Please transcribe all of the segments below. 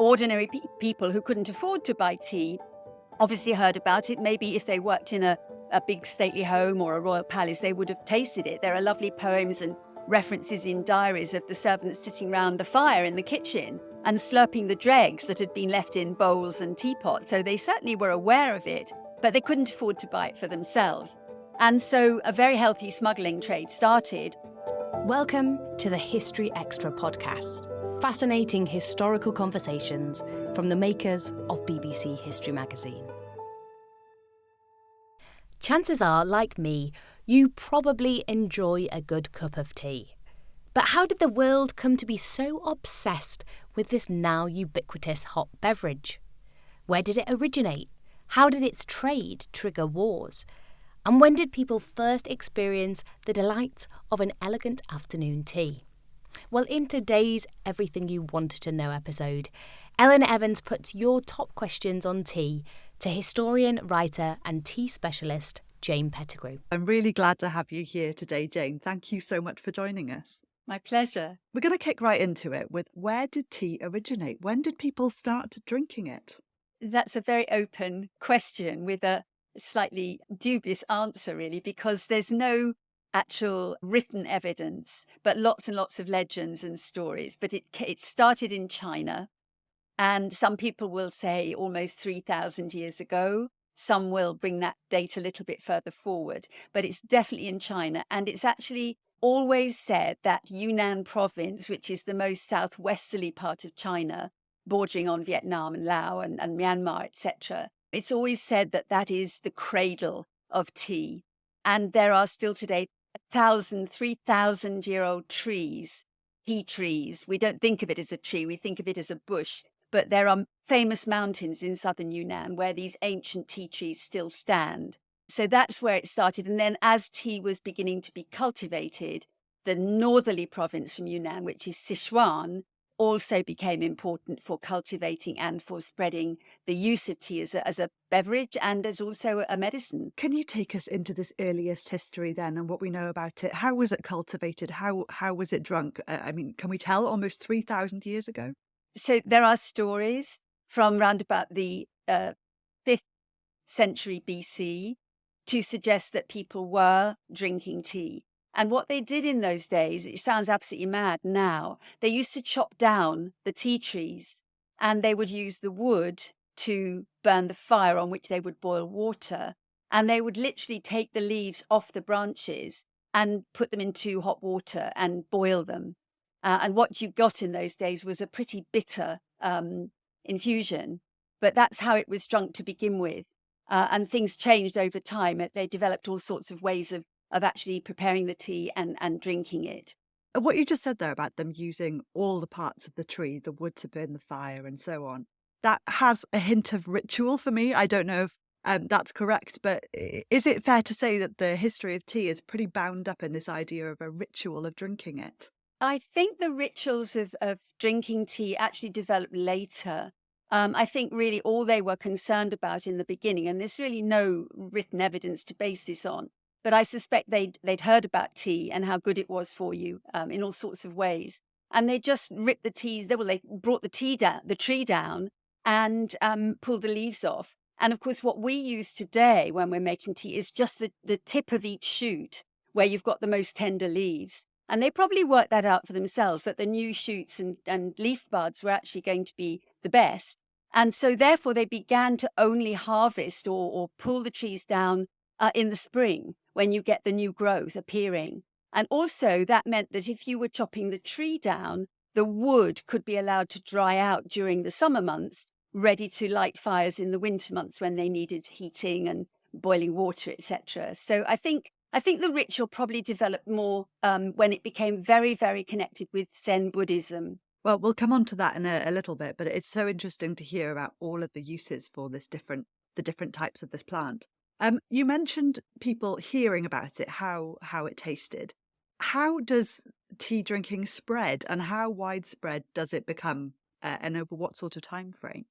ordinary people who couldn't afford to buy tea obviously heard about it. Maybe if they worked in a big stately home or a royal palace, they would have tasted it. There are lovely poems and references in diaries of the servants sitting round the fire in the kitchen and slurping the dregs that had been left in bowls and teapots. So they certainly were aware of it, but they couldn't afford to buy it for themselves. And so a very healthy smuggling trade started. Welcome to the History Extra podcast. Fascinating historical conversations from the makers of BBC History magazine. Chances are, like me, you probably enjoy a good cup of tea. But how did the world come to be so obsessed with this now ubiquitous hot beverage? Where did it originate? How did its trade trigger wars? And when did people first experience the delight of an elegant afternoon tea? Well, in today's Everything You Wanted to Know episode, Elinor Evans puts your top questions on tea to historian, writer and tea specialist Jane Pettigrew. I'm really glad to have you here today, Jane. Thank you so much for joining us. My pleasure. We're going to kick right into it with, where did tea originate? When did people start drinking it? That's a very open question with a slightly dubious answer, really, because there's no actual written evidence, but lots and lots of legends and stories. But it started in China, and some people will say almost 3,000 years ago. Some will bring that date a little bit further forward, but it's definitely in China. And it's actually always said that Yunnan province, which is the most southwesterly part of China, bordering on Vietnam and Laos and Myanmar, etc., it's always said that that is the cradle of tea. And there are still today 3,000-year-old trees, tea trees. We don't think of it as a tree, we think of it as a bush. But there are famous mountains in southern Yunnan where these ancient tea trees still stand. So that's where it started. And then as tea was beginning to be cultivated, the northerly province from Yunnan, which is Sichuan, also became important for cultivating and for spreading the use of tea as a beverage and as also a medicine. Can you take us into this earliest history then and what we know about it? How was it cultivated? How was it drunk? Can we tell almost 3,000 years ago? So there are stories from round about the 5th century BC to suggest that people were drinking tea. And what they did in those days, it sounds absolutely mad now, they used to chop down the tea trees and they would use the wood to burn the fire on which they would boil water. And they would literally take the leaves off the branches and put them into hot water and boil them. And what you got in those days was a pretty bitter infusion, but that's how it was drunk to begin with. And things changed over time. They developed all sorts of ways of actually preparing the tea and drinking it. What you just said there about them using all the parts of the tree, the wood to burn the fire and so on, that has a hint of ritual for me. I don't know if that's correct, but is it fair to say that the history of tea is pretty bound up in this idea of a ritual of drinking it? I think the rituals of drinking tea actually developed later. I think really all they were concerned about in the beginning, and there's really no written evidence to base this on, but I suspect they'd heard about tea and how good it was for you in all sorts of ways. And they just ripped the teas. They brought the tree down and pulled the leaves off. And of course, what we use today when we're making tea is just the tip of each shoot where you've got the most tender leaves. And they probably worked that out for themselves, that the new shoots and leaf buds were actually going to be the best. And so therefore they began to only harvest or pull the trees down in the spring when you get the new growth appearing. And also that meant that if you were chopping the tree down, the wood could be allowed to dry out during the summer months, ready to light fires in the winter months when they needed heating and boiling water, etc. So I think the ritual probably developed more when it became very, very connected with Zen Buddhism. Well, we'll come on to that in a little bit, but it's so interesting to hear about all of the uses for the different types of this plant. You mentioned people hearing about it, how it tasted. How does tea drinking spread, and how widespread does it become, and over what sort of time frame?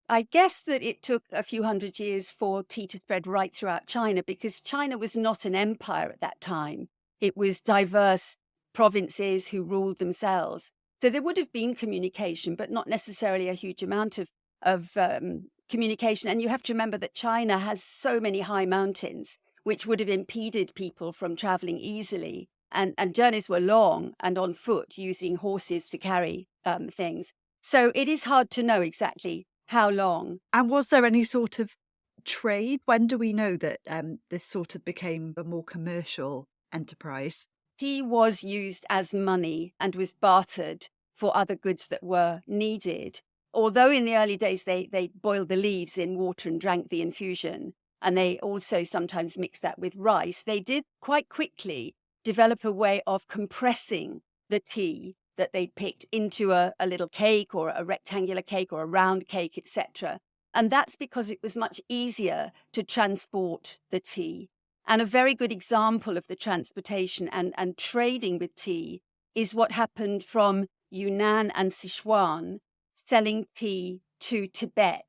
I guess that it took a few hundred years for tea to spread right throughout China, because China was not an empire at that time. It was diverse provinces who ruled themselves. So there would have been communication, but not necessarily a huge amount of communication. And you have to remember that China has so many high mountains, which would have impeded people from traveling easily. And journeys were long and on foot, using horses to carry things. So it is hard to know exactly how long. And was there any sort of trade? When do we know that this sort of became a more commercial enterprise? Tea was used as money and was bartered for other goods that were needed. Although in the early days they boiled the leaves in water and drank the infusion, and they also sometimes mixed that with rice, they did quite quickly develop a way of compressing the tea that they'd picked into a little cake, or a rectangular cake, or a round cake, etc. And that's because it was much easier to transport the tea. And a very good example of the transportation and trading with tea is what happened from Yunnan and Sichuan selling tea to Tibet.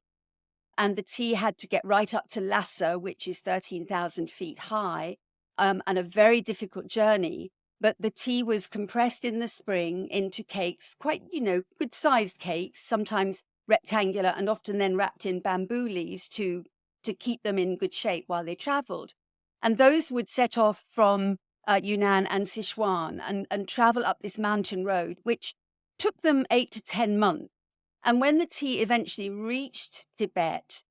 And the tea had to get right up to Lhasa, which is 13,000 feet high, and a very difficult journey. But the tea was compressed in the spring into cakes, quite, good-sized cakes, sometimes rectangular, and often then wrapped in bamboo leaves to keep them in good shape while they traveled. And those would set off from Yunnan and Sichuan and travel up this mountain road, which took them 8 to 10 months. And when the tea eventually reached Tibet,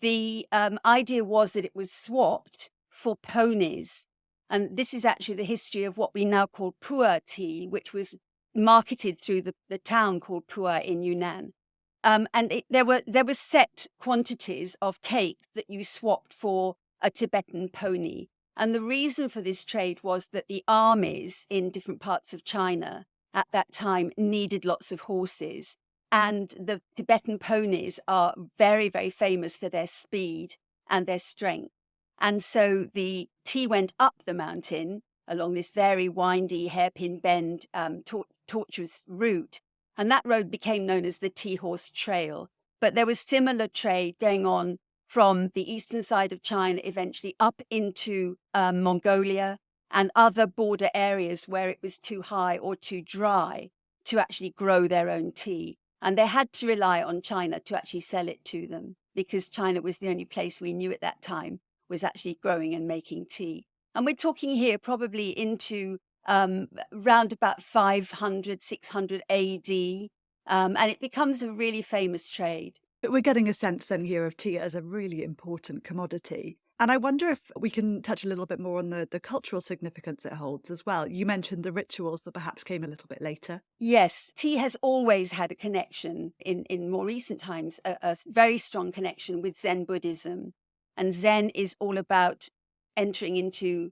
the idea was that it was swapped for ponies. And this is actually the history of what we now call pu'er tea, which was marketed through the town called Pu'er in Yunnan. There were set quantities of cake that you swapped for a Tibetan pony. And the reason for this trade was that the armies in different parts of China at that time needed lots of horses. And the Tibetan ponies are very, very famous for their speed and their strength. And so the tea went up the mountain along this very windy, hairpin bend, tortuous route. And that road became known as the Tea Horse Trail. But there was similar trade going on from the eastern side of China, eventually up into Mongolia and other border areas where it was too high or too dry to actually grow their own tea. And they had to rely on China to actually sell it to them, because China was the only place we knew at that time was actually growing and making tea. And we're talking here probably into round about 500, 600 AD. And it becomes a really famous trade. But we're getting a sense then here of tea as a really important commodity. And I wonder if we can touch a little bit more on the cultural significance it holds as well. You mentioned the rituals that perhaps came a little bit later. Yes, tea has always had a connection in more recent times, a very strong connection with Zen Buddhism. And Zen is all about entering into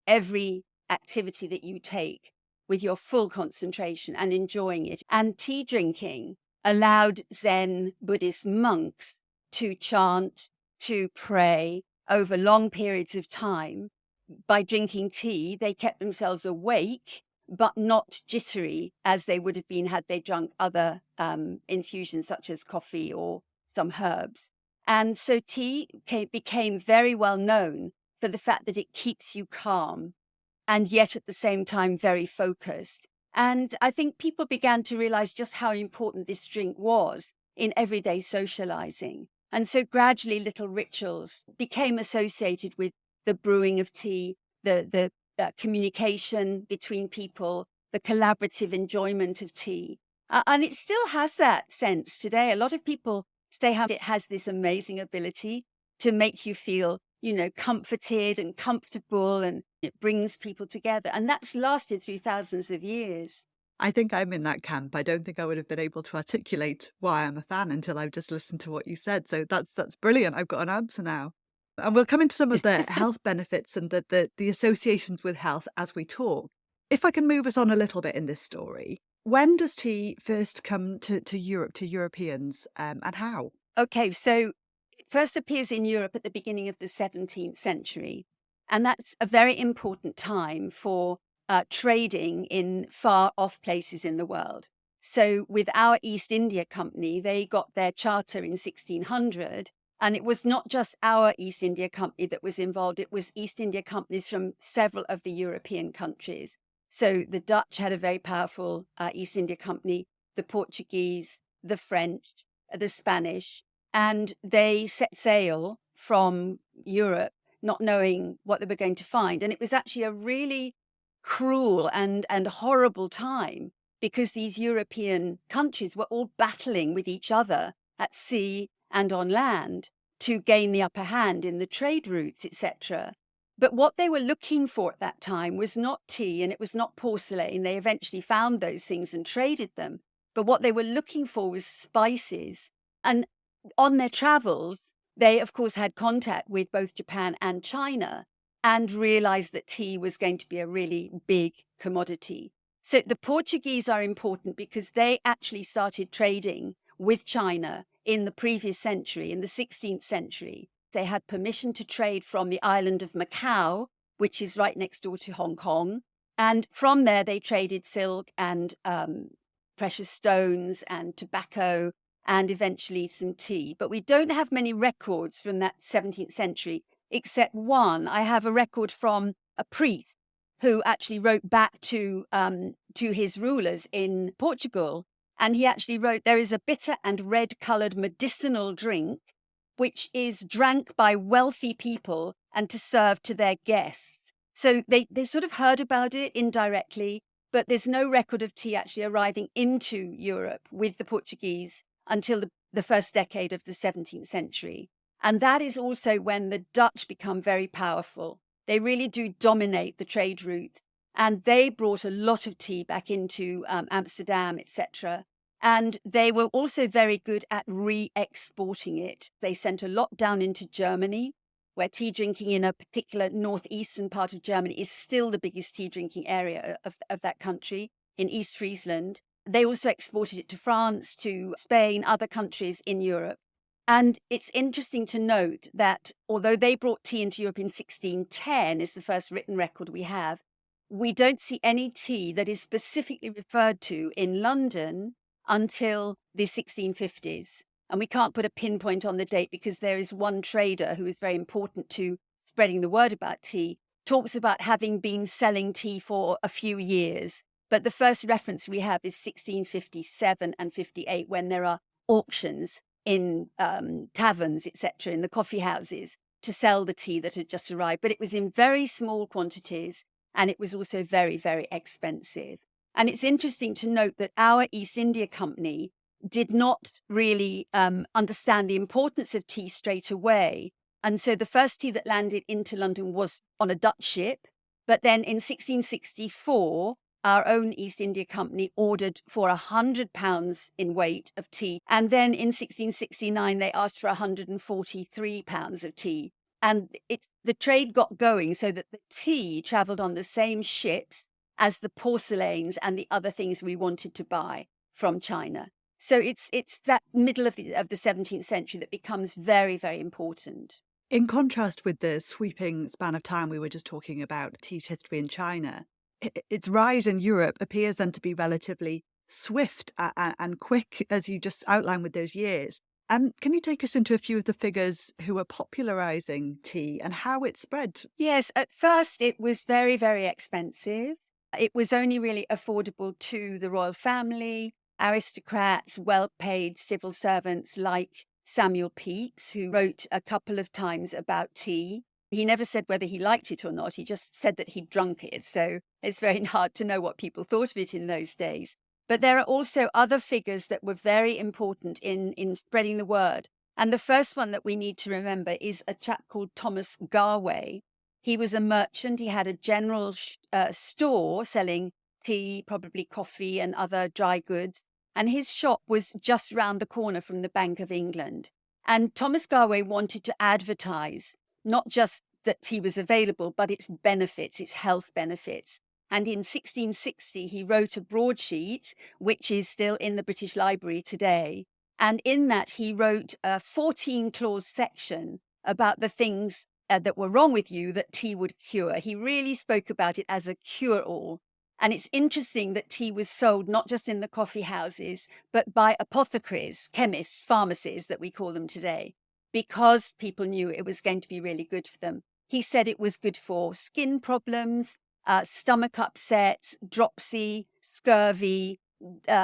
every activity that you take with your full concentration and enjoying it. And tea drinking allowed Zen Buddhist monks to chant, to pray over long periods of time. By drinking tea, they kept themselves awake, but not jittery as they would have been had they drunk other infusions such as coffee or some herbs. And so tea became very well known for the fact that it keeps you calm and yet at the same time very focused. And I think people began to realize just how important this drink was in everyday socializing. And so gradually little rituals became associated with the brewing of tea, the communication between people, the collaborative enjoyment of tea. And it still has that sense today. A lot of people say how it has this amazing ability to make you feel, comforted and comfortable, and it brings people together. And that's lasted through thousands of years. I think I'm in that camp. I don't think I would have been able to articulate why I'm a fan until I've just listened to what you said. So that's brilliant. I've got an answer now. And we'll come into some of the health benefits and the associations with health as we talk. If I can move us on a little bit in this story, when does tea first come to Europe, to Europeans, and how? Okay, so it first appears in Europe at the beginning of the 17th century. And that's a very important time for trading in far off places in the world. So with our East India Company, they got their charter in 1600. And it was not just our East India Company that was involved. It was East India companies from several of the European countries. So the Dutch had a very powerful East India Company, the Portuguese, the French, the Spanish, and they set sail from Europe not knowing what they were going to find. And it was actually a really cruel and horrible time because these European countries were all battling with each other at sea and on land to gain the upper hand in the trade routes, etc. But what they were looking for at that time was not tea and it was not porcelain. They eventually found those things and traded them. But what they were looking for was spices. And on their travels, they, of course, had contact with both Japan and China and realized that tea was going to be a really big commodity. So the Portuguese are important because they actually started trading with China in the previous century, in the 16th century. They had permission to trade from the island of Macau, which is right next door to Hong Kong. And from there, they traded silk and precious stones and tobacco and eventually some tea. But we don't have many records from that 17th century, except one. I have a record from a priest who actually wrote back to his rulers in Portugal. And he actually wrote, "There is a bitter and red-coloured medicinal drink which is drank by wealthy people and to serve to their guests." So they sort of heard about it indirectly, but there's no record of tea actually arriving into Europe with the Portuguese until the first decade of the 17th century. And that is also when the Dutch become very powerful. They really do dominate the trade route. And they brought a lot of tea back into Amsterdam, etc. And they were also very good at re-exporting it. They sent a lot down into Germany, where tea drinking in a particular northeastern part of Germany is still the biggest tea drinking area of that country, in East Friesland. They also exported it to France, to Spain, other countries in Europe. And it's interesting to note that although they brought tea into Europe in 1610, is the first written record we have, we don't see any tea that is specifically referred to in London until the 1650s. And we can't put a pinpoint on the date because there is one trader who is very important to spreading the word about tea, talks about having been selling tea for a few years. But the first reference we have is 1657 and 58, when there are auctions in taverns, etc., in the coffee houses to sell the tea that had just arrived. But it was in very small quantities and it was also very, very expensive. And it's interesting to note that our East India Company did not really understand the importance of tea straight away. And so the first tea that landed into London was on a Dutch ship. But then in 1664, our own East India Company ordered for £100 in weight of tea. And then in 1669, they asked for £143 of tea. And the trade got going so that the tea traveled on the same ships as the porcelains and the other things we wanted to buy from China. So it's that middle of the 17th century that becomes very, very important. In contrast with the sweeping span of time we were just talking about, tea's history in China, its rise in Europe appears then to be relatively swift and quick, as you just outlined with those years. Can you take us into a few of the figures who were popularising tea and how it spread? Yes, at first it was very, very expensive. It was only really affordable to the royal family, aristocrats, well-paid civil servants like Samuel Pepys, who wrote a couple of times about tea. He never said whether he liked it or not. He just said that he drunk it. So it's very hard to know what people thought of it in those days. But there are also other figures that were very important in spreading the word. And the first one that we need to remember is a chap called Thomas Garway. He was a merchant. He had a general store selling tea, probably coffee and other dry goods. And his shop was just round the corner from the Bank of England. And Thomas Garway wanted to advertise not just that tea was available, but its benefits, its health benefits. And in 1660, he wrote a broadsheet, which is still in the British Library today. And in that, he wrote a 14-clause section about the things that were wrong with you that tea would cure. He really spoke about it as a cure-all. And it's interesting that tea was sold not just in the coffee houses, but by apothecaries, chemists, pharmacies that we call them today, because people knew it was going to be really good for them. He said it was good for skin problems, stomach upsets, dropsy, scurvy,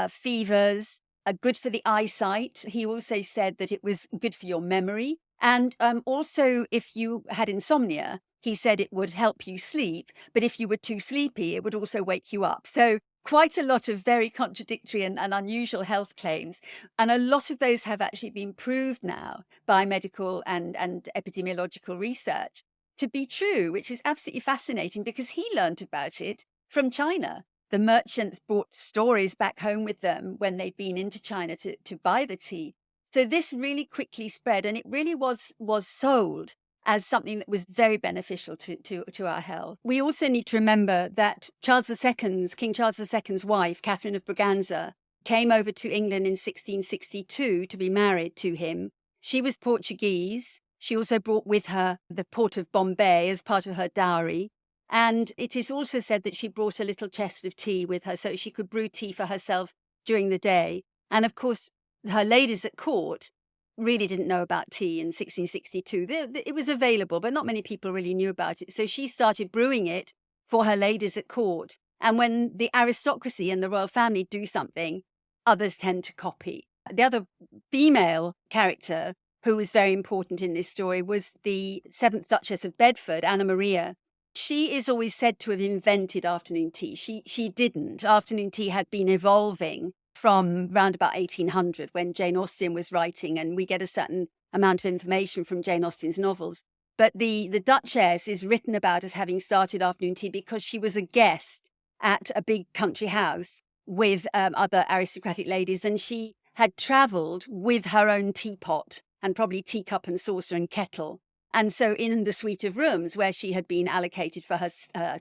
fevers, good for the eyesight. He also said that it was good for your memory. And also, if you had insomnia, he said it would help you sleep. But if you were too sleepy, it would also wake you up. So quite a lot of very contradictory and unusual health claims. And a lot of those have actually been proved now by medical and epidemiological research to be true, which is absolutely fascinating because he learned about it from China. The merchants brought stories back home with them when they'd been into China to buy the tea. So this really quickly spread, and it really was sold as something that was very beneficial to our health. We also need to remember that King Charles II's wife, Catherine of Braganza, came over to England in 1662 to be married to him. She was Portuguese. She also brought with her the port of Bombay as part of her dowry. And it is also said that she brought a little chest of tea with her so she could brew tea for herself during the day. And of course, her ladies at court really didn't know about tea in 1662. It was available, but not many people really knew about it. So she started brewing it for her ladies at court. And when the aristocracy and the royal family do something, others tend to copy. The other female character who was very important in this story was the 7th Duchess of Bedford, Anna Maria. She is always said to have invented afternoon tea. She didn't. Afternoon tea had been evolving from around about 1800 when Jane Austen was writing, and we get a certain amount of information from Jane Austen's novels. But the Duchess is written about as having started afternoon tea because she was a guest at a big country house with other aristocratic ladies, and she had travelled with her own teapot and probably teacup and saucer and kettle. And so in the suite of rooms where she had been allocated for her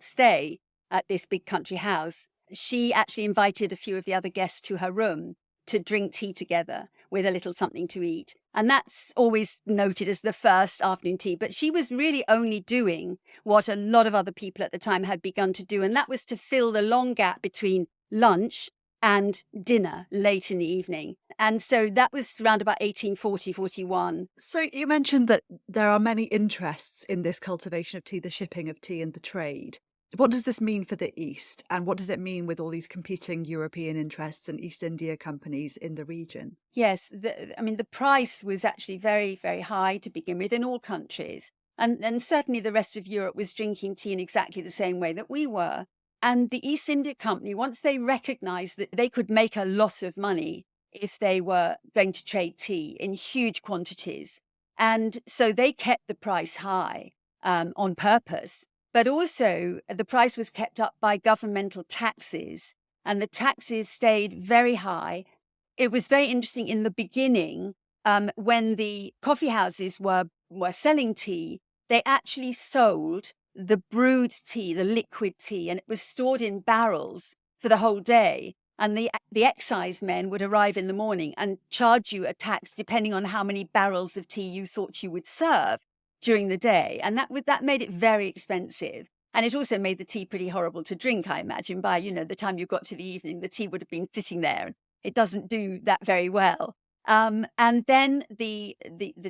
stay at this big country house, she actually invited a few of the other guests to her room to drink tea together with a little something to eat. And that's always noted as the first afternoon tea. But she was really only doing what a lot of other people at the time had begun to do, and that was to fill the long gap between lunch and dinner late in the evening. And so that was around about 1840-41. So you mentioned that there are many interests in this cultivation of tea, the shipping of tea and the trade. What does this mean for the East? And what does it mean with all these competing European interests and East India companies in the region? Yes, the price was actually very, very high to begin with in all countries. And certainly the rest of Europe was drinking tea in exactly the same way that we were. And the East India Company, once they recognized that they could make a lot of money if they were going to trade tea in huge quantities. And so they kept the price high on purpose. But also the price was kept up by governmental taxes, and the taxes stayed very high. It was very interesting in the beginning when the coffee houses were selling tea, they actually sold the brewed tea, the liquid tea, and it was stored in barrels for the whole day. And the excise men would arrive in the morning and charge you a tax depending on how many barrels of tea you thought you would serve during the day. And that made it very expensive. And it also made the tea pretty horrible to drink, I imagine. By, the time you got to the evening, the tea would have been sitting there. It doesn't do that very well. And then the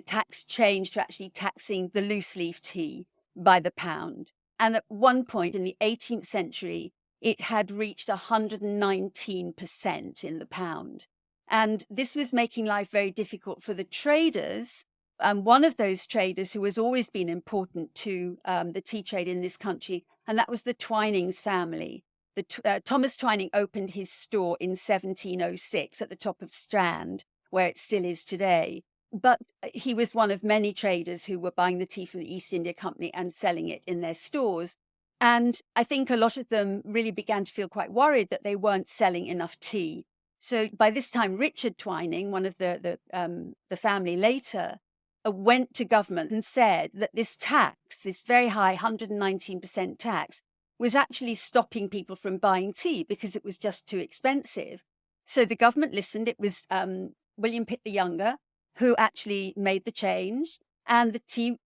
tax changed to actually taxing the loose leaf tea by the pound. And at one point in the 18th century, it had reached 119% in the pound. And this was making life very difficult for the traders. One of those traders who has always been important to the tea trade in this country, and that was the Twinings family. Thomas Twining opened his store in 1706 at the top of Strand, where it still is today. But he was one of many traders who were buying the tea from the East India Company and selling it in their stores. And I think a lot of them really began to feel quite worried that they weren't selling enough tea. So by this time, Richard Twining, one of the family later, went to government and said that this tax, this very high 119% tax, was actually stopping people from buying tea because it was just too expensive. So the government listened. It was William Pitt the Younger who actually made the change, and the tea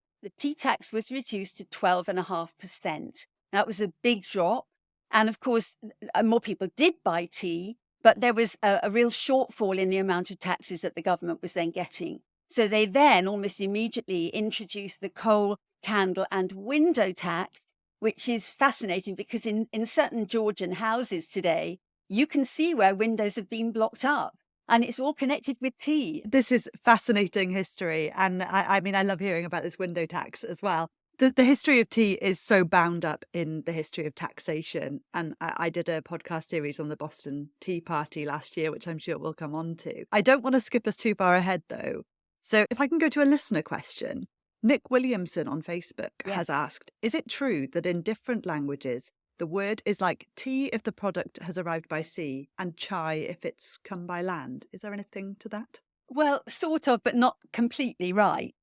tax was reduced to 12.5%. That was a big drop. And of course, more people did buy tea, but there was a real shortfall in the amount of taxes that the government was then getting. So they then almost immediately introduced the coal, candle and window tax, which is fascinating because in certain Georgian houses today, you can see where windows have been blocked up. And it's all connected with tea. This is fascinating history. And I mean, I love hearing about this window tax as well. The history of tea is so bound up in the history of taxation. And I did a podcast series on the Boston Tea Party last year, which I'm sure we'll come on to. I don't want to skip us too far ahead, though. So if I can go to a listener question, Nick Williamson on Facebook has asked, is it true that in different languages, the word is like tea if the product has arrived by sea and chai if it's come by land? Is there anything to that? Well, sort of, but not completely right.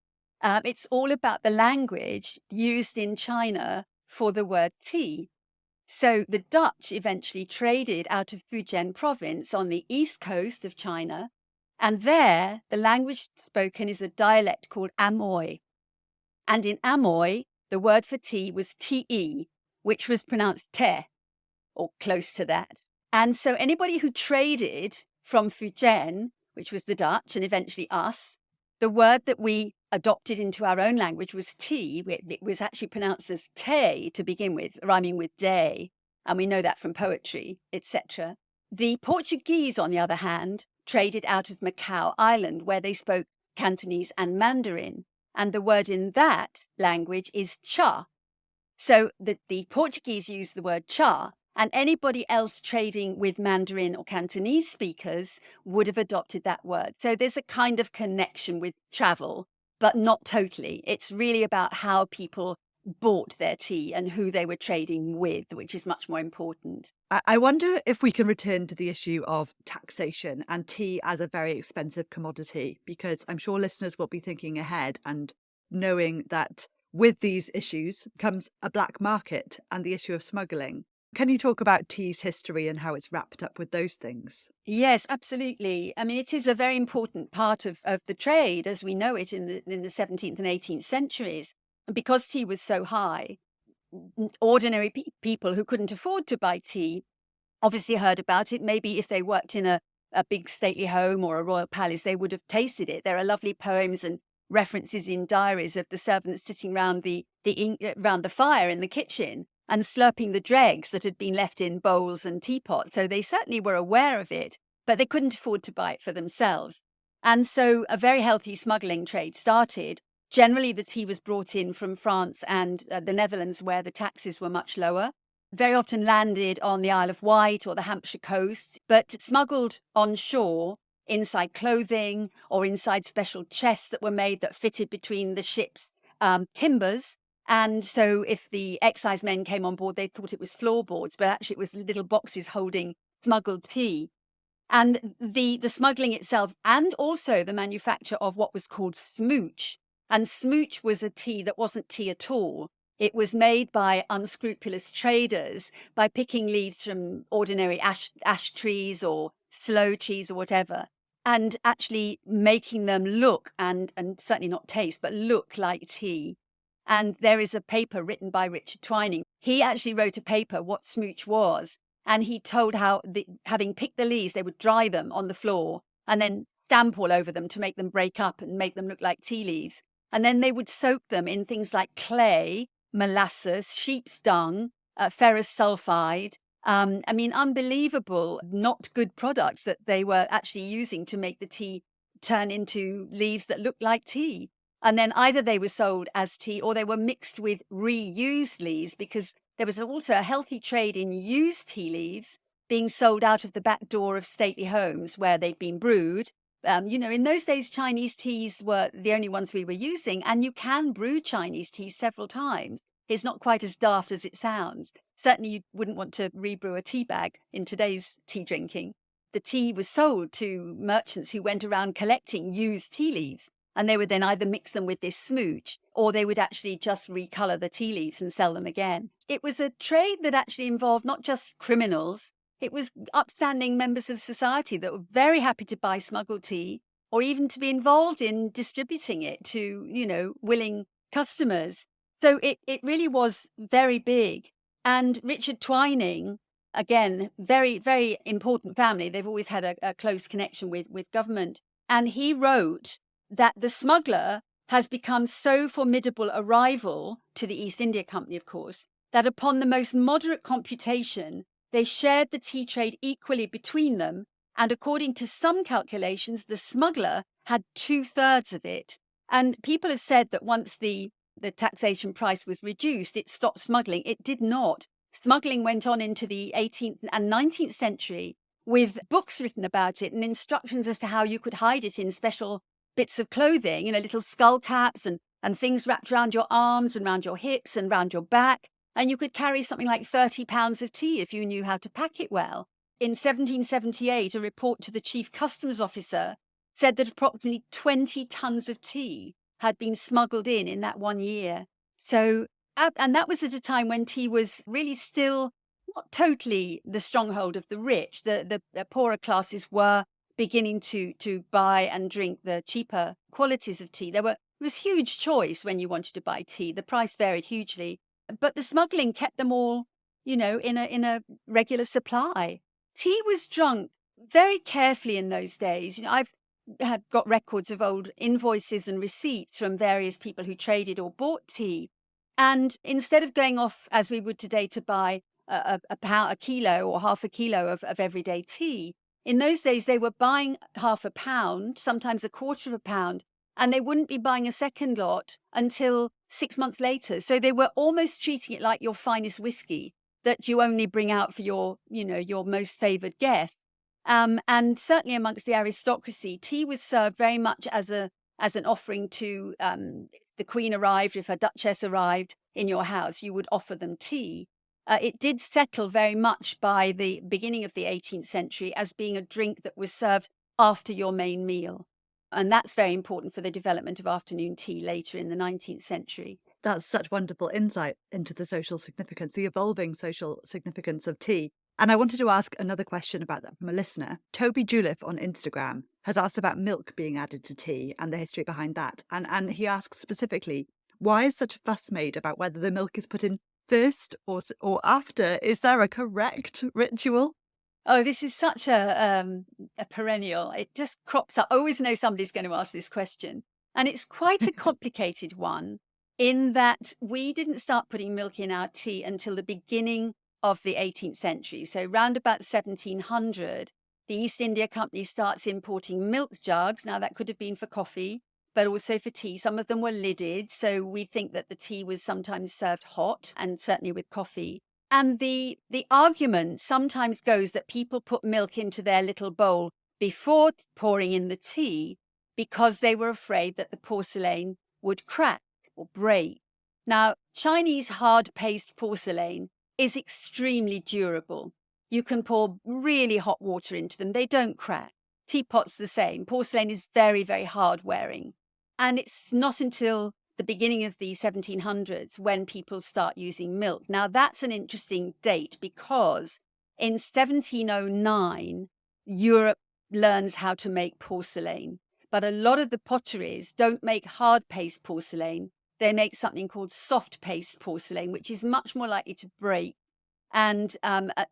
It's all about the language used in China for the word tea. So the Dutch eventually traded out of Fujian province on the east coast of China. And there, the language spoken is a dialect called Amoy. And in Amoy, the word for tea was te, which was pronounced te, or close to that. And so anybody who traded from Fujian, which was the Dutch and eventually us, the word that we adopted into our own language was tea. It was actually pronounced as te to begin with, rhyming with day. And we know that from poetry, etc. The Portuguese, on the other hand, traded out of Macau Island, where they spoke Cantonese and Mandarin. And the word in that language is cha. So the Portuguese used the word cha, and anybody else trading with Mandarin or Cantonese speakers would have adopted that word. So there's a kind of connection with travel, but not totally. It's really about how people bought their tea and who they were trading with, which is much more important. I wonder if we can return to the issue of taxation and tea as a very expensive commodity, because I'm sure listeners will be thinking ahead and knowing that with these issues comes a black market and the issue of smuggling. Can you talk about tea's history and how it's wrapped up with those things? Yes, absolutely. I mean, it is a very important part of the trade as we know it in the 17th and 18th centuries. And because tea was so high, ordinary people who couldn't afford to buy tea obviously heard about it. Maybe if they worked in a big stately home or a royal palace, they would have tasted it. There are lovely poems and references in diaries of the servants sitting round the fire in the kitchen and slurping the dregs that had been left in bowls and teapots. So they certainly were aware of it, but they couldn't afford to buy it for themselves. And so a very healthy smuggling trade started. Generally, the tea was brought in from France and the Netherlands, where the taxes were much lower. Very often landed on the Isle of Wight or the Hampshire coast, but smuggled on shore inside clothing or inside special chests that were made that fitted between the ship's timbers. And so if the excise men came on board, they thought it was floorboards, but actually it was little boxes holding smuggled tea. And the smuggling itself, and also the manufacture of what was called smooch. And smooch was a tea that wasn't tea at all. It was made by unscrupulous traders by picking leaves from ordinary ash trees or sloe trees or whatever, and actually making them look, and certainly not taste, but look like tea. And there is a paper written by Richard Twining. He actually wrote a paper, what smooch was, and he told how, having picked the leaves, they would dry them on the floor and then stamp all over them to make them break up and make them look like tea leaves. And then they would soak them in things like clay, molasses, sheep's dung, ferrous sulfide. I mean, unbelievable, not good products that they were actually using to make the tea turn into leaves that looked like tea. And then either they were sold as tea or they were mixed with reused leaves, because there was also a healthy trade in used tea leaves being sold out of the back door of stately homes where they'd been brewed. In those days, Chinese teas were the only ones we were using, and you can brew Chinese tea several times. It's not quite as daft as it sounds. Certainly, you wouldn't want to rebrew a tea bag in today's tea drinking. The tea was sold to merchants who went around collecting used tea leaves, and they would then either mix them with this smooch, or they would actually just recolor the tea leaves and sell them again. It was a trade that actually involved not just criminals. It was upstanding members of society that were very happy to buy smuggled tea, or even to be involved in distributing it to, willing customers. So it really was very big. And Richard Twining, again, very, very important family. They've always had a close connection with government. And he wrote that the smuggler has become so formidable a rival to the East India Company, of course, that upon the most moderate computation, they shared the tea trade equally between them, and according to some calculations, the smuggler had 2/3 of it. And people have said that once the taxation price was reduced, it stopped smuggling. It did not. Smuggling went on into the 18th and 19th century with books written about it and instructions as to how you could hide it in special bits of clothing, little skull caps and things wrapped around your arms and around your hips and around your back. And you could carry something like 30 pounds of tea if you knew how to pack it well. In 1778, a report to the chief customs officer said that approximately 20 tons of tea had been smuggled in that 1 year. So, and that was at a time when tea was really still not totally the stronghold of the rich. The poorer classes were beginning to buy and drink the cheaper qualities of tea. There was huge choice when you wanted to buy tea. The price varied hugely, but the smuggling kept them all, in a regular supply. Tea was drunk very carefully in those days. I've got records of old invoices and receipts from various people who traded or bought tea. And instead of going off, as we would today, to buy a kilo or half a kilo of everyday tea, in those days they were buying half a pound, sometimes a quarter of a pound, and they wouldn't be buying a second lot until 6 months later. So they were almost treating it like your finest whiskey that you only bring out for your most favored guests. And certainly amongst the aristocracy, tea was served very much as an offering to the Queen arrived. If a duchess arrived in your house, you would offer them tea. It did settle very much by the beginning of the 18th century as being a drink that was served after your main meal. And that's very important for the development of afternoon tea later in the 19th century. That's such wonderful insight into the social significance, the evolving social significance of tea. And I wanted to ask another question about that from a listener. Toby Juliff on Instagram has asked about milk being added to tea and the history behind that. And he asks specifically, why is such a fuss made about whether the milk is put in first or after? Is there a correct ritual? Oh, this is such a perennial. It just crops up. I always know somebody's going to ask this question. And it's quite a complicated one in that we didn't start putting milk in our tea until the beginning of the 18th century. So round about 1700, the East India Company starts importing milk jugs. Now, that could have been for coffee, but also for tea. Some of them were lidded. So we think that the tea was sometimes served hot and certainly with coffee. And the argument sometimes goes that people put milk into their little bowl before pouring in the tea because they were afraid that the porcelain would crack or break. Now, Chinese hard paste porcelain is extremely durable. You can pour really hot water into them. They don't crack. Teapots the same. Porcelain is very, very hard wearing. And it's not until the beginning of the 1700s when people start using milk. Now, that's an interesting date because in 1709, Europe learns how to make porcelain. But a lot of the potteries don't make hard paste porcelain. They make something called soft paste porcelain, which is much more likely to break. And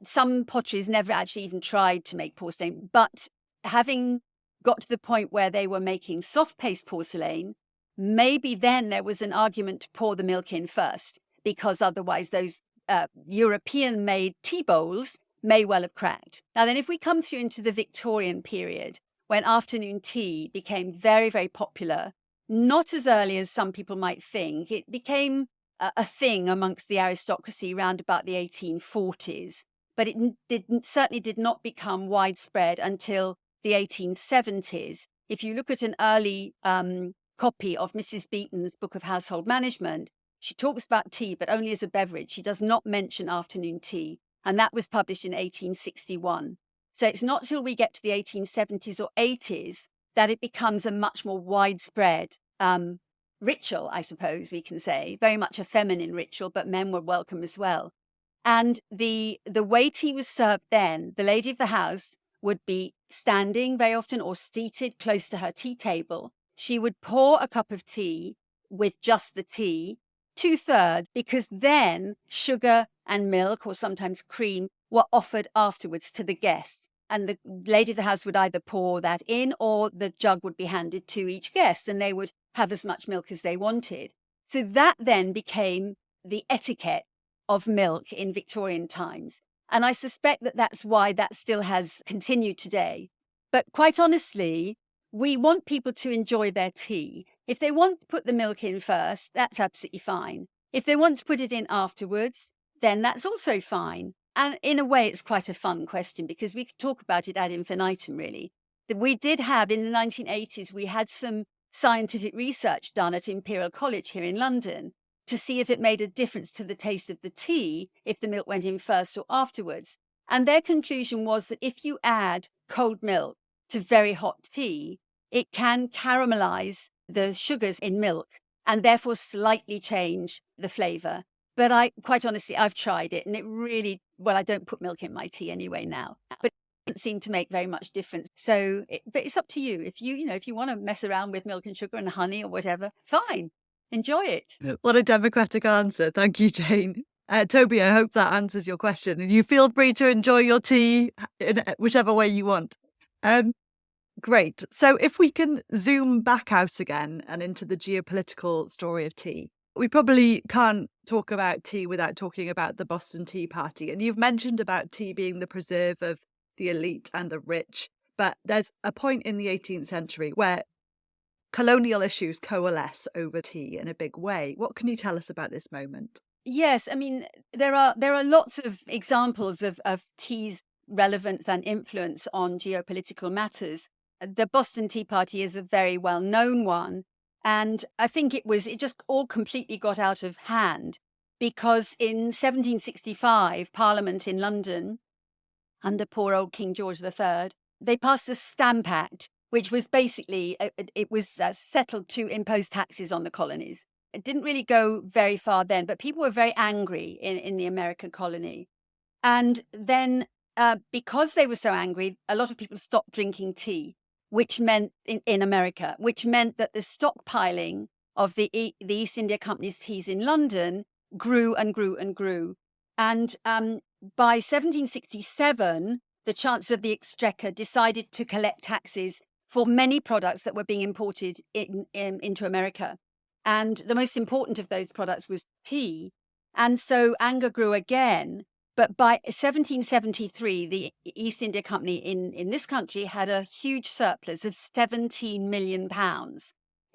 some potteries never actually even tried to make porcelain. But having got to the point where they were making soft paste porcelain, maybe then there was an argument to pour the milk in first, because otherwise those European-made tea bowls may well have cracked. Now then, if we come through into the Victorian period, when afternoon tea became very, very popular, not as early as some people might think, it became a thing amongst the aristocracy around about the 1840s, but it certainly did not become widespread until the 1870s. If you look at an early copy of Mrs. Beeton's Book of Household Management, she talks about tea, but only as a beverage. She does not mention afternoon tea, and that was published in 1861. So it's not till we get to the 1870s or 80s that it becomes a much more widespread ritual, I suppose we can say, very much a feminine ritual, but men were welcome as well. And the way tea was served then, the lady of the house would be standing very often or seated close to her tea table. She would pour a cup of tea with just the tea, 2/3, because then sugar and milk or sometimes cream were offered afterwards to the guests. And the lady of the house would either pour that in or the jug would be handed to each guest and they would have as much milk as they wanted. So that then became the etiquette of milk in Victorian times. And I suspect that that's why that still has continued today. But quite honestly, we want people to enjoy their tea. If they want to put the milk in first, that's absolutely fine. If they want to put it in afterwards, then that's also fine. And in a way, it's quite a fun question because we could talk about it ad infinitum, really. We did have, in the 1980s, we had some scientific research done at Imperial College here in London to see if it made a difference to the taste of the tea if the milk went in first or afterwards. And their conclusion was that if you add cold milk to very hot tea, it can caramelize the sugars in milk and therefore slightly change the flavor. But quite honestly, I've tried it and it really, well, I don't put milk in my tea anyway now, but it doesn't seem to make very much difference. So, but it's up to you. If if you want to mess around with milk and sugar and honey or whatever, fine. Enjoy it. What a democratic answer. Thank you, Jane. Toby, I hope that answers your question. And you feel free to enjoy your tea in whichever way you want. Great. So if we can zoom back out again and into the geopolitical story of tea, we probably can't talk about tea without talking about the Boston Tea Party. And you've mentioned about tea being the preserve of the elite and the rich. But there's a point in the 18th century where colonial issues coalesce over tea in a big way. What can you tell us about this moment? Yes, I mean, there are lots of examples of tea's relevance and influence on geopolitical matters. The Boston Tea Party is a very well-known one. And I think it just all completely got out of hand because in 1765, Parliament in London, under poor old King George III, they passed a Stamp Act, which was basically, it was settled to impose taxes on the colonies. It didn't really go very far then, but people were very angry in the American colony. And then because they were so angry, a lot of people stopped drinking tea, which meant in America, which meant that the stockpiling of the East India Company's teas in London grew and grew and grew. And by 1767, the Chancellor of the Exchequer decided to collect taxes for many products that were being imported into America. And the most important of those products was tea. And so anger grew again. But by 1773, the East India Company in this country had a huge surplus of £17 million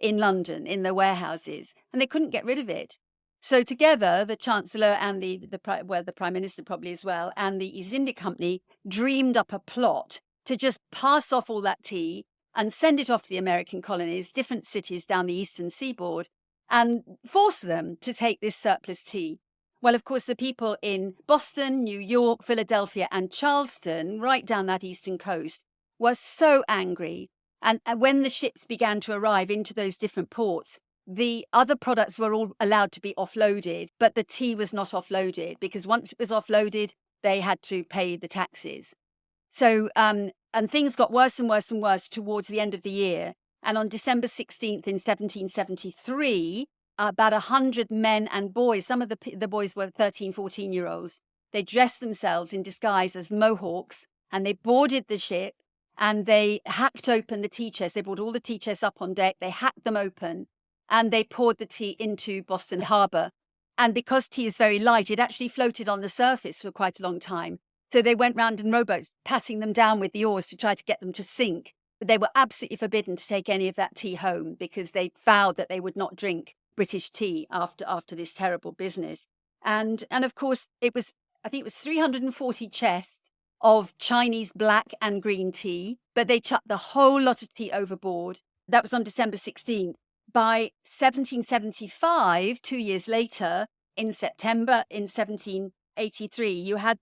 in London, in the warehouses, and they couldn't get rid of it. So together, the Chancellor and the Prime Minister probably as well, and the East India Company dreamed up a plot to just pass off all that tea and send it off to the American colonies, different cities down the eastern seaboard, and force them to take this surplus tea. Well, of course, the people in Boston, New York, Philadelphia, and Charleston, right down that eastern coast, were so angry. And when the ships began to arrive into those different ports, the other products were all allowed to be offloaded, but the tea was not offloaded because once it was offloaded, they had to pay the taxes. So, and things got worse and worse and worse towards the end of the year. And on December 16th in 1773, about 100 men and boys, some of the boys were 13, 14-year-olds, they dressed themselves in disguise as Mohawks and they boarded the ship and they hacked open the tea chests. They brought all the tea chests up on deck, they hacked them open and they poured the tea into Boston Harbor. And because tea is very light, it actually floated on the surface for quite a long time. So they went round in rowboats, patting them down with the oars to try to get them to sink. But they were absolutely forbidden to take any of that tea home because they vowed that they would not drink British tea after this terrible business. And of course, I think it was 340 chests of Chinese black and green tea, but they chucked the whole lot of tea overboard. That was on December 16th. By 1775, 2 years later, in September in 1783, you had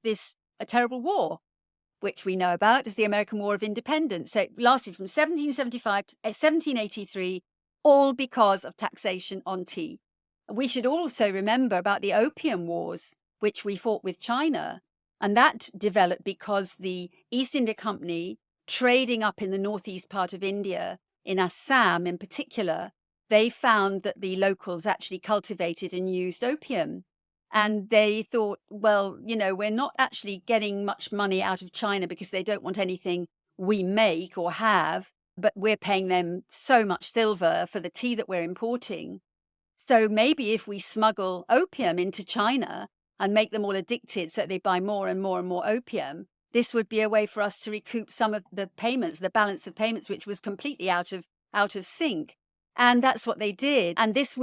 a terrible war, which we know about as the American War of Independence. So it lasted from 1775 to 1783, all because of taxation on tea. We should also remember about the Opium Wars, which we fought with China. And that developed because the East India Company, trading up in the northeast part of India, in Assam in particular, they found that the locals actually cultivated and used opium. And they thought, well, we're not actually getting much money out of China because they don't want anything we make or have, but we're paying them so much silver for the tea that we're importing. So maybe if we smuggle opium into China, and make them all addicted so that they buy more and more and more opium, this would be a way for us to recoup some of the payments, the balance of payments, which was completely out of sync. And that's what they did. And this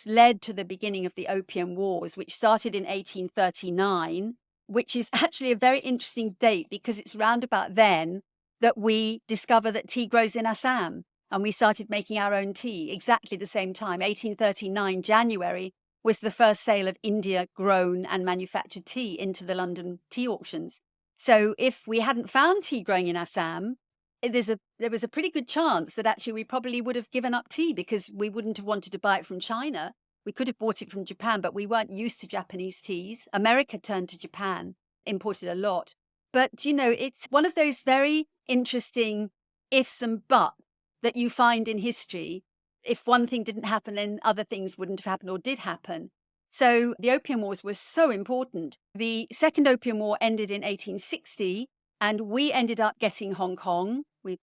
led to the beginning of the Opium Wars, which started in 1839, which is actually a very interesting date because it's round about then that we discover that tea grows in Assam. And we started making our own tea exactly the same time. 1839, January, was the first sale of India-grown and manufactured tea into the London tea auctions. So if we hadn't found tea growing in Assam, there was a pretty good chance that actually we probably would have given up tea because we wouldn't have wanted to buy it from China. We could have bought it from Japan, but we weren't used to Japanese teas. America turned to Japan, imported a lot. But, it's one of those very interesting ifs and buts that you find in history. If one thing didn't happen, then other things wouldn't have happened or did happen. So the Opium Wars were so important. The Second Opium War ended in 1860, and we ended up getting Hong Kong. We've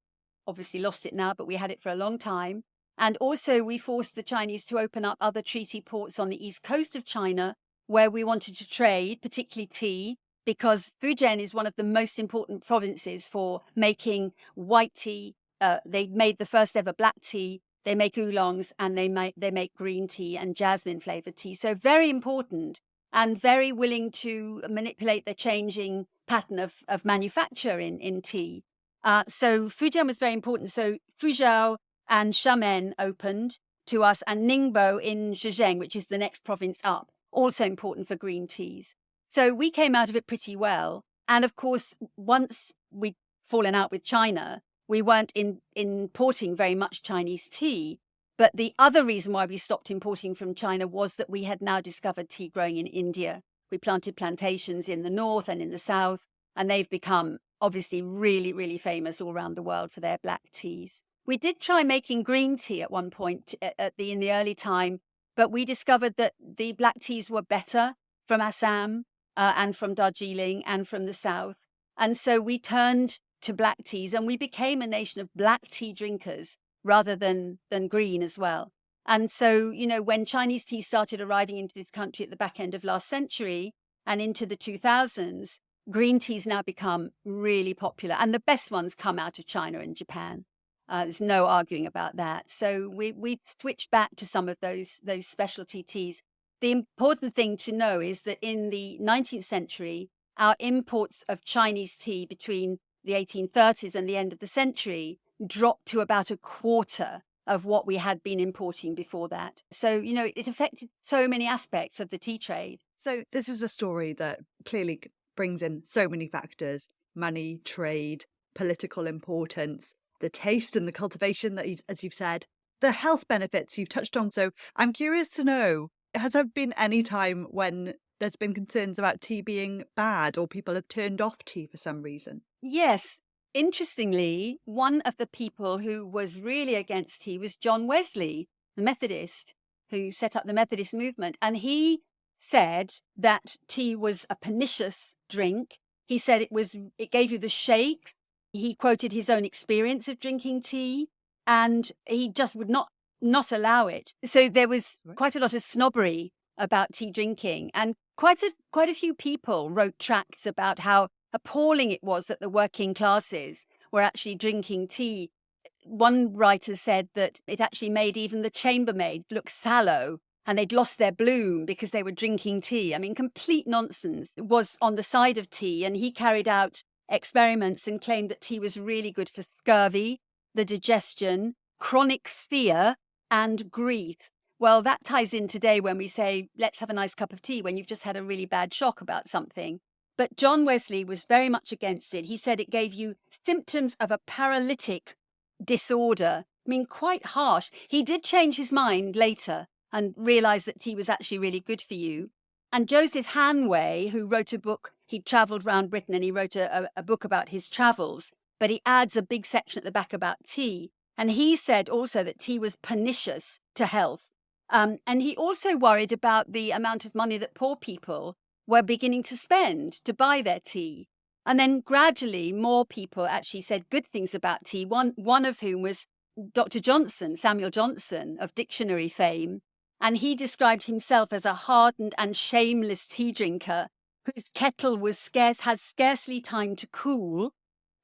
obviously lost it now, but we had it for a long time. And also we forced the Chinese to open up other treaty ports on the east coast of China where we wanted to trade, particularly tea, because Fujian is one of the most important provinces for making white tea. They made the first ever black tea. They make oolongs, and they make green tea and jasmine flavored tea. So very important and very willing to manipulate the changing pattern of manufacture in tea. So Fujian was very important. So Fuzhou and Xiamen opened to us, and Ningbo in Zhejiang, which is the next province up, also important for green teas. So we came out of it pretty well. And of course, once we'd fallen out with China, we weren't importing very much Chinese tea. But the other reason why we stopped importing from China was that we had now discovered tea growing in India. We planted plantations in the north and in the south, and they've become obviously really, really famous all around the world for their black teas. We did try making green tea at one point in the early time, but we discovered that the black teas were better from Assam and from Darjeeling and from the south. And so we turned to black teas, and we became a nation of black tea drinkers rather than green as well. And so, when Chinese tea started arriving into this country at the back end of last century and into the 2000s, green teas now become really popular. And the best ones come out of China and Japan. There's no arguing about that. So we switched back to some of those specialty teas. The important thing to know is that in the 19th century, our imports of Chinese tea between the 1830s and the end of the century dropped to about a quarter of what we had been importing before that. So, it affected so many aspects of the tea trade. So this is a story that clearly brings in so many factors: money, trade, political importance, the taste and the cultivation that, as you've said, the health benefits you've touched on. So I'm curious to know, has there been any time when there's been concerns about tea being bad or people have turned off tea for some reason? Yes. Interestingly, one of the people who was really against tea was John Wesley, the Methodist, who set up the Methodist movement. And he said that tea was a pernicious drink. He said it gave you the shakes. He quoted his own experience of drinking tea, and he just would not allow it. So there was quite a lot of snobbery about tea drinking, and quite a few people wrote tracts about how appalling it was that the working classes were actually drinking tea. One writer said that it actually made even the chambermaids look sallow, and they'd lost their bloom because they were drinking tea. I mean, complete nonsense. It was on the side of tea, and he carried out experiments and claimed that tea was really good for scurvy, the digestion, chronic fear, and grief. Well, that ties in today when we say, let's have a nice cup of tea when you've just had a really bad shock about something. But John Wesley was very much against it. He said it gave you symptoms of a paralytic disorder. I mean, quite harsh. He did change his mind later and realized that tea was actually really good for you. And Joseph Hanway, who wrote a book, he traveled around Britain and he wrote a book about his travels, but he adds a big section at the back about tea. And he said also that tea was pernicious to health. And he also worried about the amount of money that poor people were beginning to spend to buy their tea. And then gradually more people actually said good things about tea, one of whom was Dr. Johnson, Samuel Johnson of dictionary fame. And he described himself as a hardened and shameless tea drinker whose kettle has scarcely time to cool,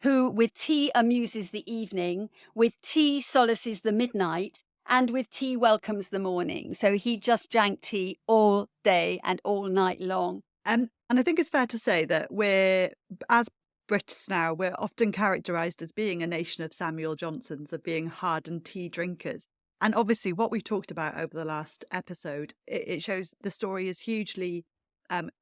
who with tea amuses the evening, with tea solaces the midnight, and with tea welcomes the morning. So he just drank tea all day and all night long. And I think it's fair to say that as Brits now, we're often characterised as being a nation of Samuel Johnsons, of being hardened tea drinkers. And obviously, what we've talked about over the last episode, it shows the story is hugely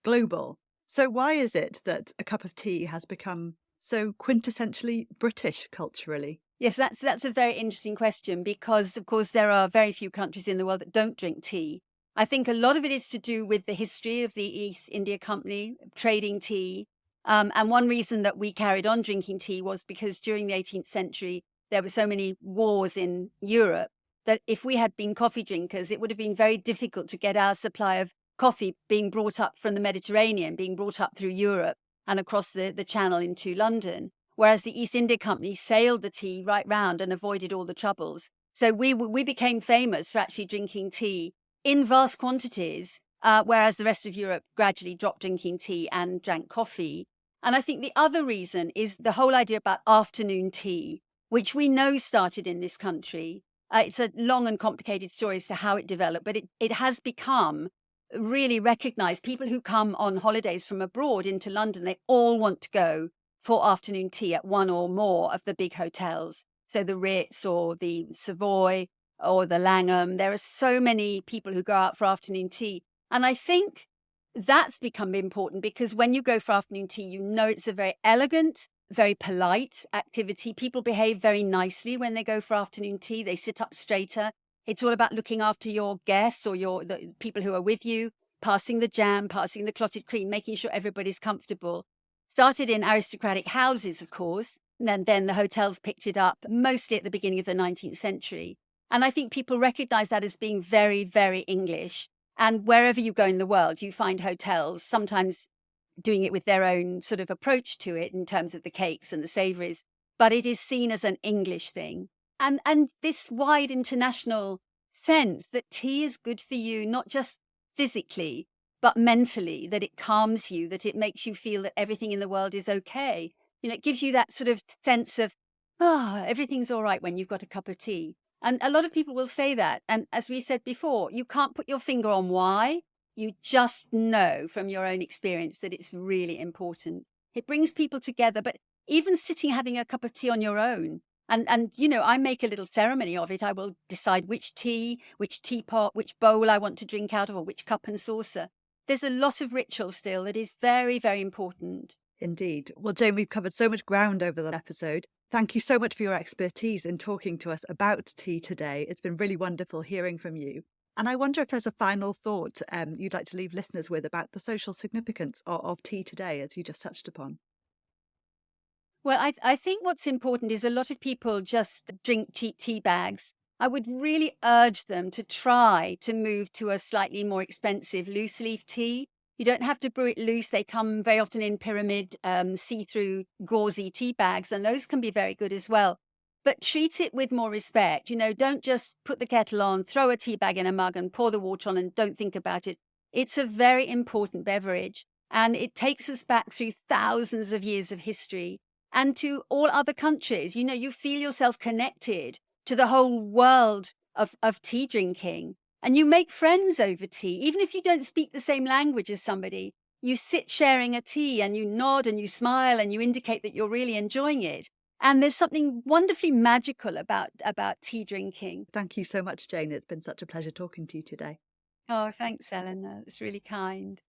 global. So why is it that a cup of tea has become so quintessentially British culturally? Yes, that's a very interesting question because, of course, there are very few countries in the world that don't drink tea. I think a lot of it is to do with the history of the East India Company trading tea. And one reason that we carried on drinking tea was because during the 18th century, there were so many wars in Europe that if we had been coffee drinkers, it would have been very difficult to get our supply of coffee being brought up from the Mediterranean, being brought up through Europe and across the Channel into London. Whereas the East India Company sailed the tea right round and avoided all the troubles. So we became famous for actually drinking tea in vast quantities, whereas the rest of Europe gradually dropped drinking tea and drank coffee. And I think the other reason is the whole idea about afternoon tea, which we know started in this country. It's a long and complicated story as to how it developed, but it has become really recognized. People who come on holidays from abroad into London, they all want to go for afternoon tea at one or more of the big hotels. So the Ritz or the Savoy or the Langham. There are so many people who go out for afternoon tea. And I think that's become important because when you go for afternoon tea, you know it's a very elegant, very polite activity. People behave very nicely when they go for afternoon tea. They sit up straighter. It's all about looking after your guests or the people who are with you, passing the jam, passing the clotted cream, making sure everybody's comfortable. Started in aristocratic houses, of course, and then the hotels picked it up, mostly at the beginning of the 19th century. And I think people recognize that as being very, very English. And wherever you go in the world, you find hotels, sometimes doing it with their own sort of approach to it in terms of the cakes and the savouries, but it is seen as an English thing. And this wide international sense that tea is good for you, not just physically, but mentally, that it calms you, that it makes you feel that everything in the world is okay. You know, it gives you that sort of sense of, everything's all right when you've got a cup of tea. And a lot of people will say that. And as we said before, you can't put your finger on why. You just know from your own experience that it's really important. It brings people together, but even sitting having a cup of tea on your own, and you know, I make a little ceremony of it. I will decide which tea, which teapot, which bowl I want to drink out of, or which cup and saucer. There's a lot of ritual still that is very, very important. Indeed. Well, Jane, we've covered so much ground over the episode. Thank you so much for your expertise in talking to us about tea today. It's been really wonderful hearing from you. And I wonder if there's a final thought you'd like to leave listeners with about the social significance of tea today, as you just touched upon. Well, I think what's important is a lot of people just drink cheap tea bags. I would really urge them to try to move to a slightly more expensive loose leaf tea. You don't have to brew it loose. They come very often in pyramid, see-through, gauzy tea bags, and those can be very good as well. But treat it with more respect. You know, don't just put the kettle on, throw a tea bag in a mug and pour the water on and don't think about it. It's a very important beverage, and it takes us back through thousands of years of history and to all other countries. You know, you feel yourself connected to the whole world of tea drinking. And you make friends over tea. Even if you don't speak the same language as somebody, you sit sharing a tea and you nod and you smile and you indicate that you're really enjoying it. And there's something wonderfully magical about tea drinking. Thank you so much, Jane. It's been such a pleasure talking to you today. Oh, thanks, Eleanor. It's really kind.